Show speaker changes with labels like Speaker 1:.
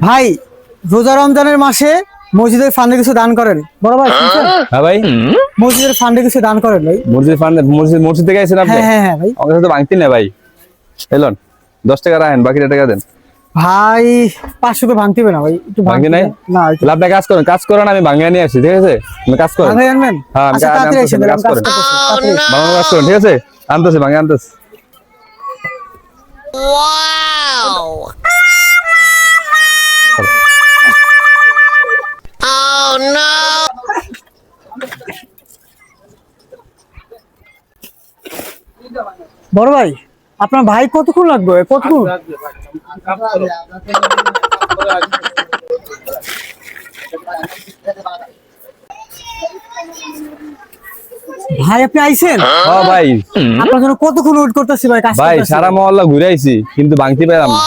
Speaker 1: ভাই রোজা রমজানের মাসে মসজিদের ফান্ডে কিছু দান করেন। বড় ভাই শুনছেন?
Speaker 2: হ্যাঁ ভাই,
Speaker 1: মসজিদের ফান্ডে কিছু দান করেন ভাই।
Speaker 2: মসজিদ থেকে আইছেন আপনি?
Speaker 1: হ্যাঁ হ্যাঁ হ্যাঁ ভাই।
Speaker 2: আমাকে তো ভাঙতি না ভাই। এলন 10 টাকা রাখেন, বাকিটা টাকা দেন।
Speaker 1: ভাই 500 তো ভাঙতিবে না ভাই, একটু
Speaker 2: ভাঙতি নাই?
Speaker 1: না একটু
Speaker 2: আপনি কাজ করেন, আমি ভাঙিয়ে নিয়ে আসি, ঠিক আছে? আপনি কাজ করেন।
Speaker 1: ভাঙাই আনবেন।
Speaker 2: হ্যাঁ, আমি
Speaker 1: আচ্ছা তাড়াতাড়ি
Speaker 2: আনতেছি,
Speaker 1: এসে
Speaker 2: কাজ করেন।
Speaker 1: তাড়াতাড়ি।
Speaker 2: ভাঙানোর কাজ করেন, ঠিক আছে? আনতেছি, ভাঙে আনতেছি।
Speaker 1: বড় ভাই আপনার ভাই কতক্ষণ লাগবে? কতক্ষণ? ভাই আপনি আইছেন?
Speaker 2: হ্যাঁ ভাই,
Speaker 1: আপনার জন্য কতক্ষণ ওয়েট করতেছি ভাই, কাজ
Speaker 2: ভাই
Speaker 1: করতেছি।
Speaker 2: সারা মহল্লা ঘুরে আইছি কিন্তু ভাঙতি পেলাম না।